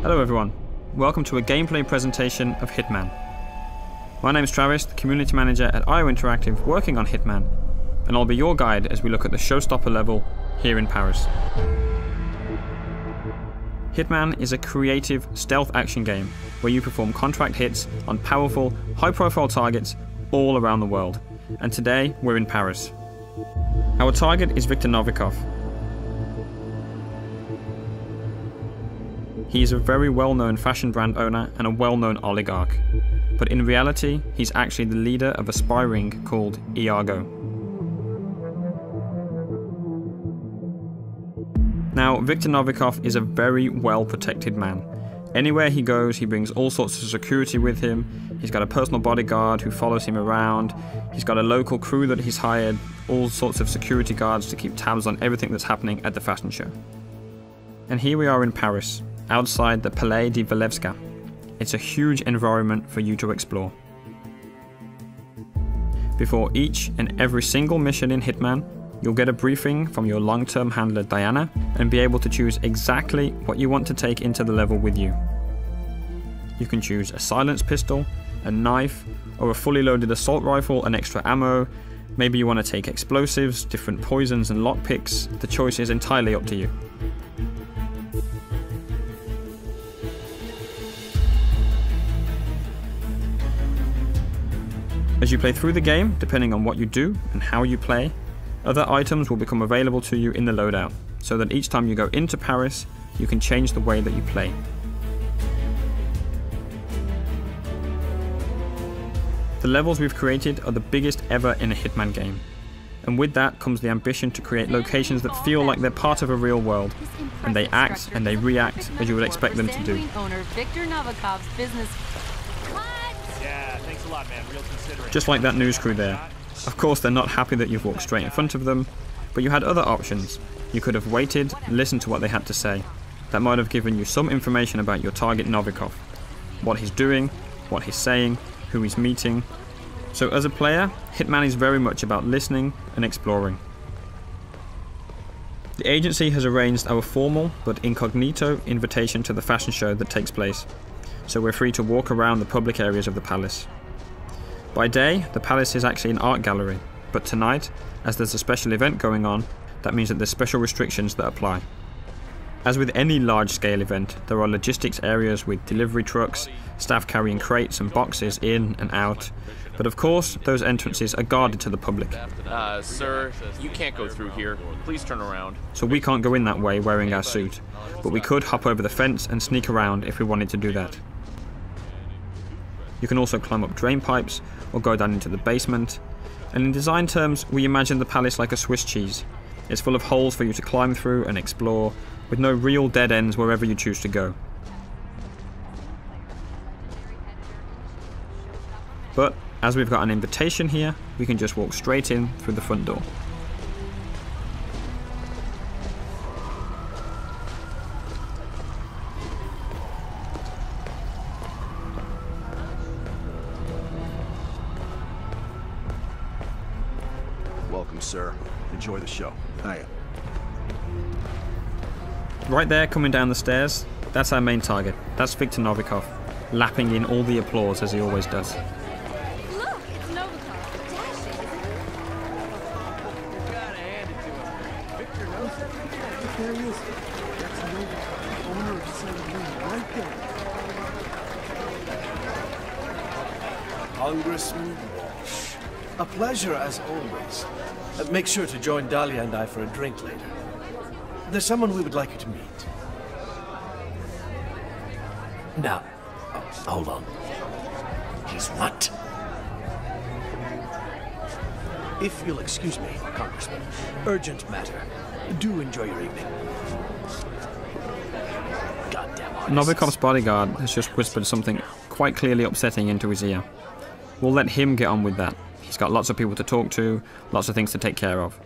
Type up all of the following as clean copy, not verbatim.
Hello everyone, welcome to a gameplay presentation of Hitman. My name is Travis, the Community Manager at IO Interactive working on Hitman, and I'll be your guide as we look at the showstopper level here in Paris. Hitman is a creative stealth action game where you perform contract hits on powerful, high-profile targets all around the world, and today we're in Paris. Our target is Viktor Novikov. He is a very well-known fashion brand owner and a well-known oligarch, but in reality, he's actually the leader of a spy ring called Iago. Now, Viktor Novikov is a very well-protected man. Anywhere he goes, he brings all sorts of security with him. He's got a personal bodyguard who follows him around. He's got a local crew that he's hired, all sorts of security guards to keep tabs on everything that's happening at the fashion show. And here we are in Paris, outside the Palais de Walewska. It's a huge environment for you to explore. Before each and every single mission in Hitman, you'll get a briefing from your long-term handler Diana and be able to choose exactly what you want to take into the level with you. You can choose a silenced pistol, a knife, or a fully loaded assault rifle and extra ammo. Maybe you want to take explosives, different poisons and lockpicks. The choice is entirely up to you. As you play through the game, depending on what you do and how you play, other items will become available to you in the loadout, so that each time you go into Paris, you can change the way that you play. The levels we've created are the biggest ever in a Hitman game, and with that comes the ambition to create locations that feel like they're part of a real world, and they act and they react as you would expect them to do. Just like that news crew there. Of course they're not happy that you've walked straight in front of them, but you had other options. You could have waited, listened to what they had to say. That might have given you some information about your target Novikov. What he's doing, what he's saying, who he's meeting. So as a player, Hitman is very much about listening and exploring. The agency has arranged our formal but incognito invitation to the fashion show that takes place, so we're free to walk around the public areas of the palace. By day, the palace is actually an art gallery, but tonight, as there's a special event going on, that means that there's special restrictions that apply. As with any large-scale event, there are logistics areas with delivery trucks, staff carrying crates and boxes in and out, but of course, those entrances are guarded to the public. Sir, you can't go through here. Please turn around. So we can't go in that way wearing our suit, but we could hop over the fence and sneak around if we wanted to do that. You can also climb up drain pipes or go down into the basement, and in design terms we imagine the palace like a Swiss cheese. It's full of holes for you to climb through and explore, with no real dead ends wherever you choose to go. But as we've got an invitation here, we can just walk straight in through the front door. Welcome, sir. Enjoy the show. Hiya. Right there, coming down the stairs, that's our main target. That's Viktor Novikov, lapping in all the applause as he always does. Look, it's Novikov. Dashing. You gotta hand it to him. Victor knows it. There he is. That's Novikov, owner of Saint-Louis, right there. Congressman Walsh. A pleasure as always. Make sure to join Dahlia and I for a drink later. There's someone we would like you to meet. Now, hold on. He's what? If you'll excuse me, Congressman. Urgent matter. Do enjoy your evening. Goddamn artist. Novikov's bodyguard has just whispered something quite clearly upsetting into his ear. We'll let him get on with that. He's got lots of people to talk to, lots of things to take care of.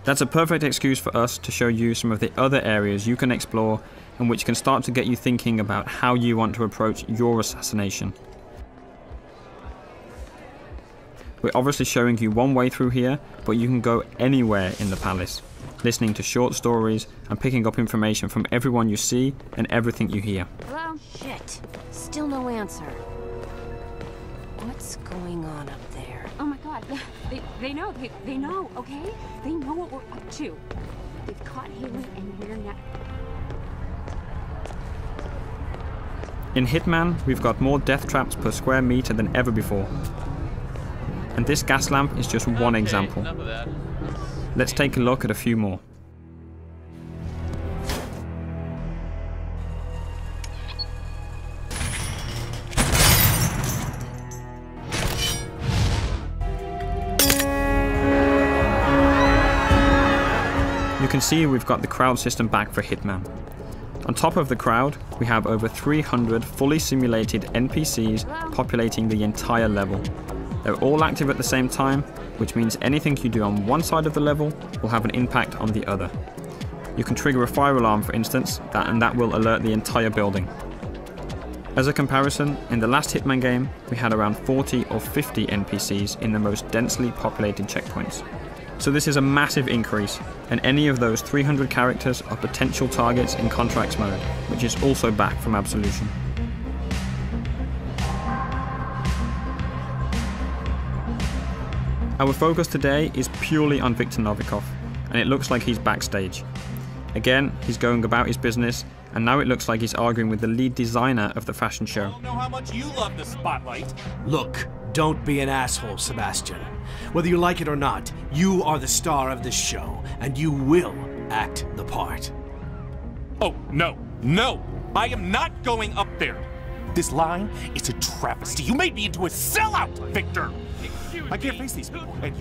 That's a perfect excuse for us to show you some of the other areas you can explore and which can start to get you thinking about how you want to approach your assassination. We're obviously showing you one way through here, but you can go anywhere in the palace. listening to short stories, and picking up information from everyone you see and everything you hear. Hello? Shit. Still no answer. What's going on up there? Oh my god. They know. They know, okay? They know what we're up to. They've caught Haley and we're not... In Hitman, we've got more death traps per square meter than ever before. And this gas lamp is just one example. Enough of that. Let's take a look at a few more. You can see we've got the crowd system back for Hitman. On top of the crowd, we have over 300 fully simulated NPCs populating the entire level. They're all active at the same time, which means anything you do on one side of the level will have an impact on the other. You can trigger a fire alarm, for instance, and that will alert the entire building. As a comparison, in the last Hitman game, we had around 40 or 50 NPCs in the most densely populated checkpoints. So this is a massive increase, and any of those 300 characters are potential targets in Contracts mode, which is also back from Absolution. Our focus today is purely on Viktor Novikov, and it looks like he's backstage. Again, he's going about his business, and now it looks like he's arguing with the lead designer of the fashion show. I don't know how much you love the spotlight. Look, don't be an asshole, Sebastian. Whether you like it or not, you are the star of this show, and you will act the part. Oh, no, no! I am not going up there! This line is a travesty. You made me into a sellout, Victor! I can't face these people, and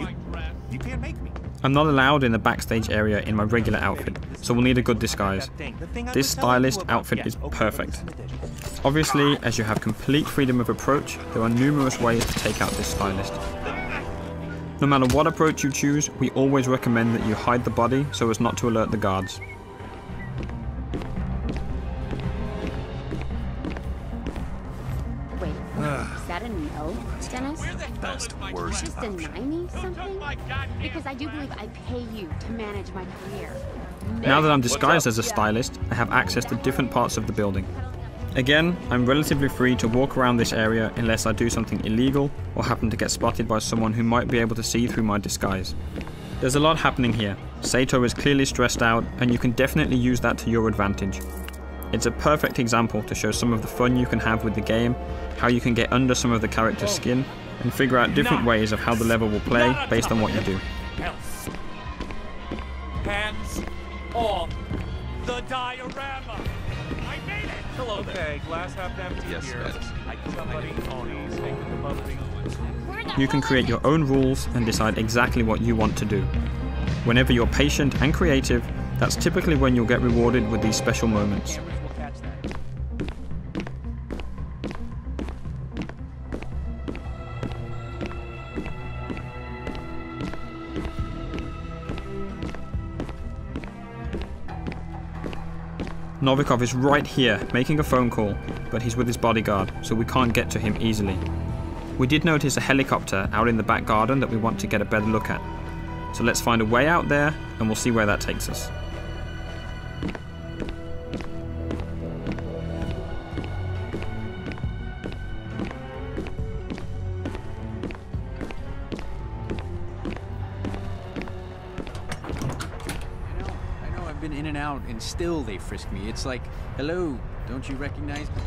you can't make me. I'm not allowed in the backstage area in my regular outfit, so we'll need a good disguise. This stylist outfit is perfect. Obviously, as you have complete freedom of approach, there are numerous ways to take out this stylist. No matter what approach you choose, we always recommend that you hide the body so as not to alert the guards. Wait, is that a no, Dennis? Best, worst. Just deny me something? Because I do believe I pay you to manage my career. Now that I'm disguised as a stylist, I have access to different parts of the building. Again, I'm relatively free to walk around this area unless I do something illegal or happen to get spotted by someone who might be able to see through my disguise. There's a lot happening here. Sato is clearly stressed out, and you can definitely use that to your advantage. It's a perfect example to show some of the fun you can have with the game, how you can get under some of the character's skin, and figure out different ways of how the level will play based on what you do. Hands off the diorama! I made it! Hello there. Okay, glass half empty Yes, here. yes. Somebody owns the bubbly. You can create your own rules and decide exactly what you want to do. Whenever you're patient and creative, that's typically when you'll get rewarded with these special moments. Cameras will catch that. Novikov is right here, making a phone call, but he's with his bodyguard, so we can't get to him easily. We did notice a helicopter out in the back garden that we want to get a better look at. So let's find a way out there, and we'll see where that takes us. I know I've been in and out, and still they frisk me. It's like, hello, don't you recognize me?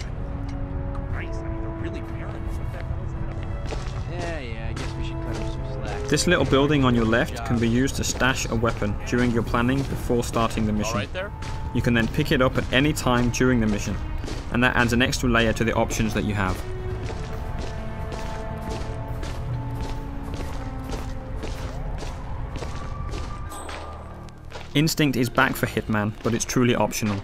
Christ, I mean, they're really paranoid. What the hell is that? Yeah, I guess we should cut him some slack. This little building on your left can be used to stash a weapon during your planning before starting the mission. All right there? You can then pick it up at any time during the mission, and that adds an extra layer to the options that you have. Instinct is back for Hitman, but it's truly optional.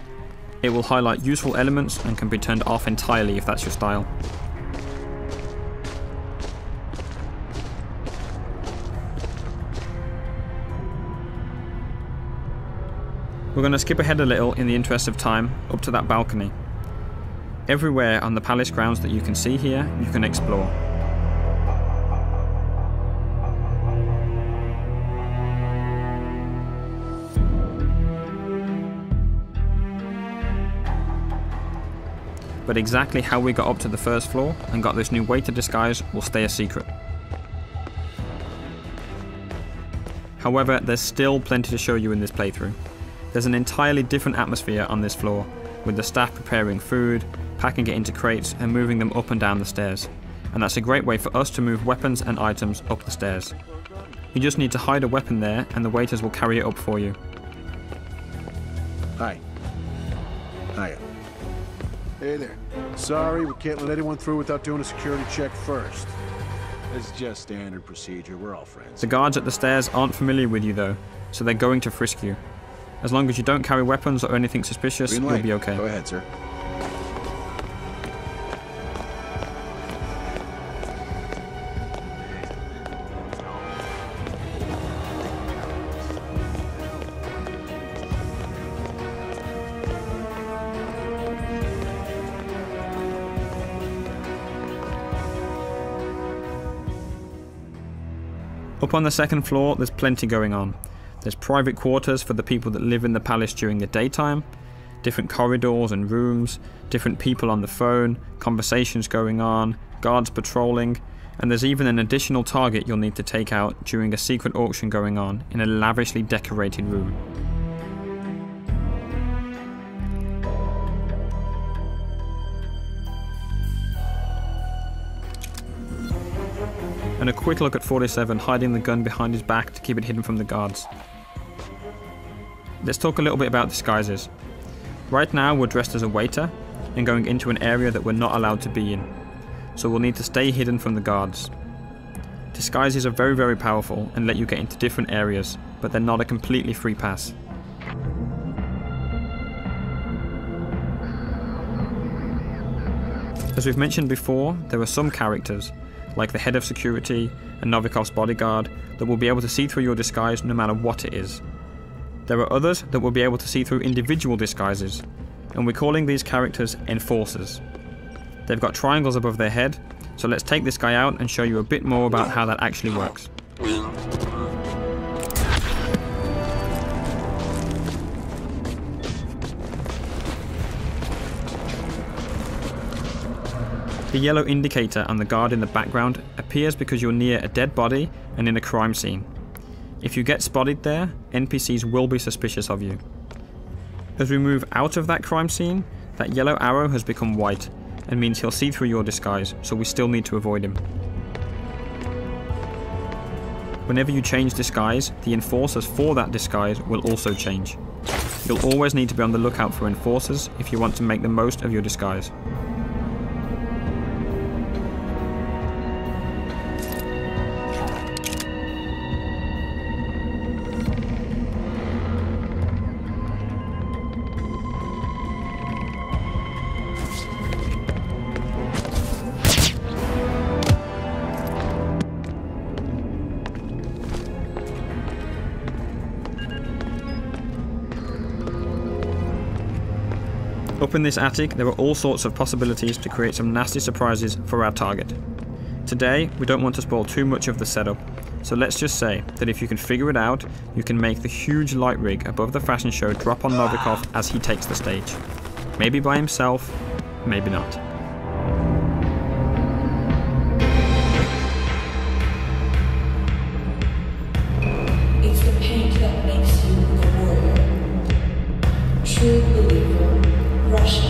It will highlight useful elements and can be turned off entirely if that's your style. We're going to skip ahead a little in the interest of time, up to that balcony. Everywhere on the palace grounds that you can see here, you can explore. but exactly how we got up to the first floor and got this new waiter disguise will stay a secret. However, there's still plenty to show you in this playthrough. There's an entirely different atmosphere on this floor, with the staff preparing food, packing it into crates and moving them up and down the stairs. And that's a great way for us to move weapons and items up the stairs. You just need to hide a weapon there and the waiters will carry it up for you. Hi. Hiya. Hey there. Sorry, we can't let anyone through without doing a security check first. It's just standard procedure. We're all friends. The guards at the stairs aren't familiar with you though, so they're going to frisk you. As long as you don't carry weapons or anything suspicious, you'll be okay. Go ahead, sir. Up on the second floor, there's plenty going on. There's private quarters for the people that live in the palace during the daytime, different corridors and rooms, different people on the phone, conversations going on, guards patrolling, and there's even an additional target you'll need to take out during a secret auction going on in a lavishly decorated room. And a quick look at 47 hiding the gun behind his back to keep it hidden from the guards. Let's talk a little bit about disguises. Right now we're dressed as a waiter and going into an area that we're not allowed to be in, so we'll need to stay hidden from the guards. Disguises are very powerful and let you get into different areas, but they're not a completely free pass. As we've mentioned before, there are some characters, like the head of security and Novikov's bodyguard, that will be able to see through your disguise no matter what it is. There are others that will be able to see through individual disguises, and we're calling these characters enforcers. They've got triangles above their head, so let's take this guy out and show you a bit more about how that actually works. The yellow indicator on the guard in the background appears because you're near a dead body and in a crime scene. If you get spotted there, NPCs will be suspicious of you. As we move out of that crime scene, that yellow arrow has become white and means he'll see through your disguise, so we still need to avoid him. Whenever you change disguise, the enforcers for that disguise will also change. You'll always need to be on the lookout for enforcers if you want to make the most of your disguise. Up in this attic, there are all sorts of possibilities to create some nasty surprises for our target. Today, we don't want to spoil too much of the setup, so let's just say that if you can figure it out, you can make the huge light rig above the fashion show drop on Novikov as he takes the stage. Maybe by himself, maybe not. It's the paint that makes you the warrior. True believer. Russia.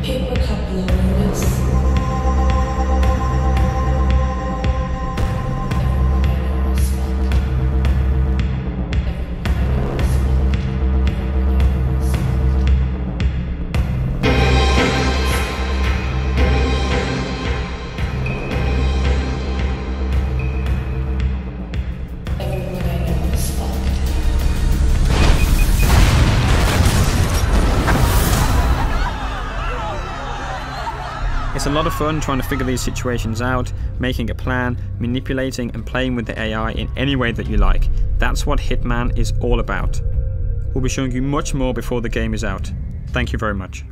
Paper cup loneliness. It's a lot of fun trying to figure these situations out, making a plan, manipulating and playing with the AI in any way that you like. That's what Hitman is all about. We'll be showing you much more before the game is out. Thank you very much.